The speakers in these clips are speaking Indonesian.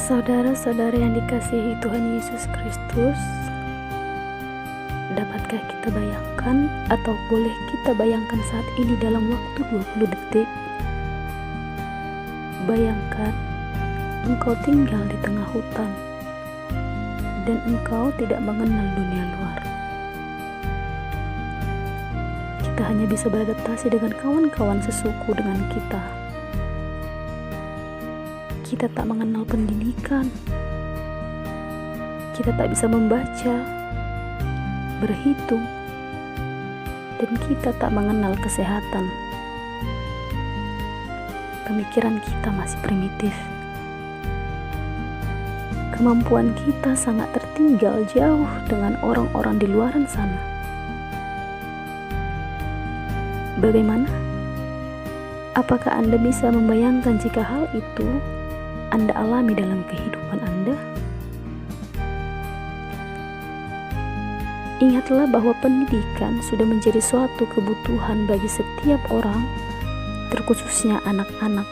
Saudara-saudara yang dikasihi Tuhan Yesus Kristus, dapatkah kita bayangkan atau boleh kita bayangkan saat ini dalam waktu 20 detik? Bayangkan engkau tinggal di tengah hutan dan engkau tidak mengenal dunia luar. Kita hanya bisa beradaptasi dengan kawan-kawan sesuku dengan kita. Kita tak mengenal pendidikan, kita tak bisa membaca, berhitung, dan kita tak mengenal kesehatan. Pemikiran kita masih primitif. Kemampuan kita sangat tertinggal jauh dengan orang-orang di luaran sana. Bagaimana? Apakah Anda bisa membayangkan jika hal itu Anda alami dalam kehidupan Anda? Ingatlah bahwa pendidikan sudah menjadi suatu kebutuhan bagi setiap orang, terkhususnya anak-anak,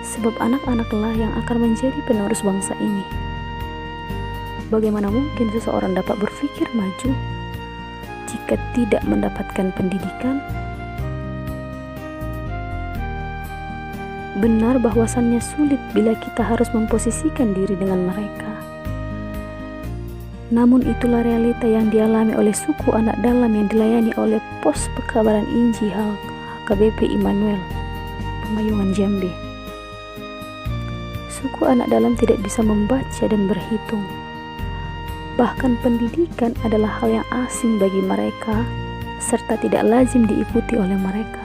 sebab anak-anaklah yang akan menjadi penerus bangsa ini. Bagaimana mungkin seseorang dapat berpikir maju jika tidak mendapatkan pendidikan? Benar bahwasannya sulit bila kita harus memposisikan diri dengan mereka. Namun itulah realita yang dialami oleh suku anak dalam yang dilayani oleh Pos Pekabaran Injil HKBP Immanuel, Pemayungan Jambi. Suku anak dalam tidak bisa membaca dan berhitung. Bahkan pendidikan adalah hal yang asing bagi mereka serta tidak lazim diikuti oleh mereka.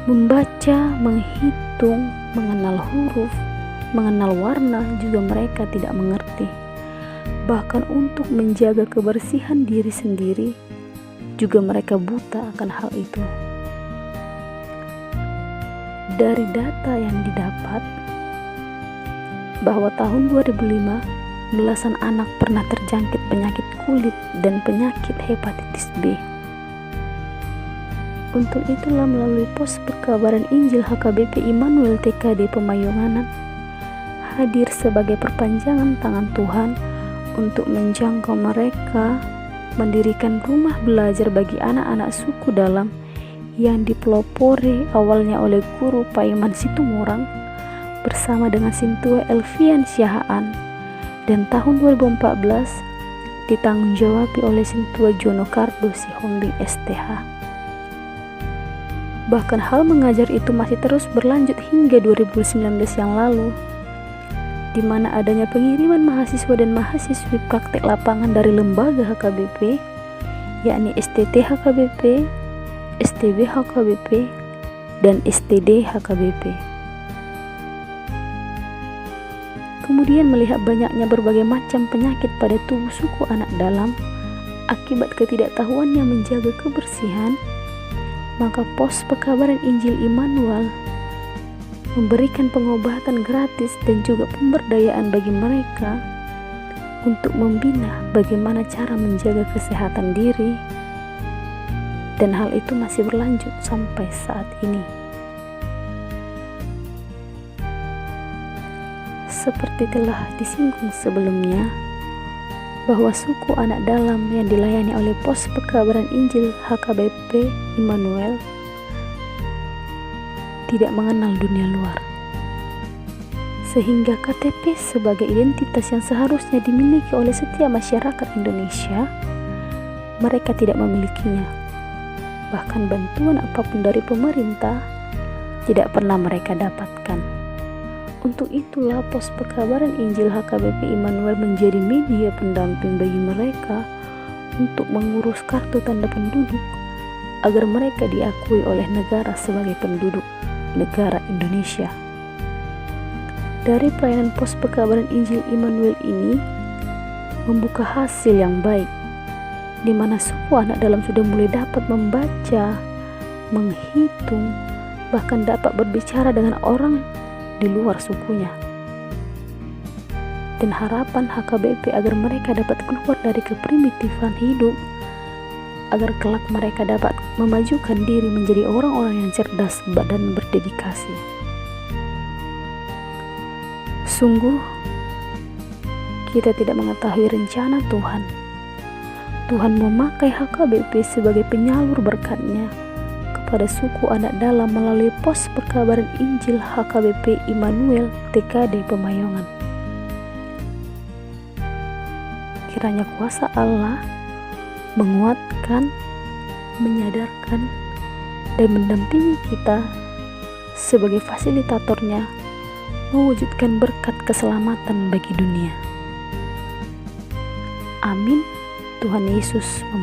Membaca, menghitung, mengenal huruf, mengenal warna juga mereka tidak mengerti. Bahkan untuk menjaga kebersihan diri sendiri juga mereka buta akan hal itu. Dari data yang didapat bahwa tahun 2005 belasan anak pernah terjangkit penyakit kulit dan penyakit hepatitis B. Untuk itulah melalui Pos Pekabaran Injil HKBP Immanuel TKD Pemayunganan hadir sebagai perpanjangan tangan Tuhan untuk menjangkau mereka, mendirikan rumah belajar bagi anak-anak suku dalam yang dipelopori awalnya oleh Guru Paiman Situmorang bersama dengan Sintua Elvian Siahaan, dan tahun 2014 ditanggung-jawabi oleh Sintua Jono Kardo Sihombing STH. Bahkan hal mengajar itu masih terus berlanjut hingga 2019 yang lalu, di mana adanya pengiriman mahasiswa dan mahasiswi praktek lapangan dari lembaga HKBP, yakni STT HKBP, STB HKBP, dan STD HKBP. Kemudian melihat banyaknya berbagai macam penyakit pada tubuh suku anak dalam akibat ketidaktahuannya menjaga kebersihan, maka Pos Pekabaran Injil Immanuel memberikan pengobatan gratis dan juga pemberdayaan bagi mereka untuk membina bagaimana cara menjaga kesehatan diri, dan hal itu masih berlanjut sampai saat ini. Seperti telah disinggung sebelumnya, bahwa suku anak dalam yang dilayani oleh Pos Pekabaran Injil HKBP Immanuel tidak mengenal dunia luar, sehingga KTP sebagai identitas yang seharusnya dimiliki oleh setiap masyarakat Indonesia, mereka tidak memilikinya. Bahkan bantuan apapun dari pemerintah tidak pernah mereka dapatkan. Untuk itulah Pos Pekabaran Injil HKBP Immanuel menjadi media pendamping bagi mereka untuk mengurus kartu tanda penduduk agar mereka diakui oleh negara sebagai penduduk negara Indonesia. Dari pelayanan Pos Pekabaran Injil Immanuel ini membuka hasil yang baik, di mana suku anak dalam sudah mulai dapat membaca, menghitung, bahkan dapat berbicara dengan orang di luar sukunya. Dan harapan HKBP agar mereka dapat keluar dari keprimitifan hidup, agar kelak mereka dapat memajukan diri menjadi orang-orang yang cerdas dan berdedikasi. Sungguh, kita tidak mengetahui rencana Tuhan. Tuhan memakai HKBP sebagai penyalur berkat-Nya kepada suku anak dalam melalui pos perkabaran Injil HKBP Immanuel TKD Pemayongan. Kiranya kuasa Allah menguatkan, menyadarkan, dan mendampingi kita sebagai fasilitatornya mewujudkan berkat keselamatan bagi dunia. Amin. Tuhan Yesus memberkati.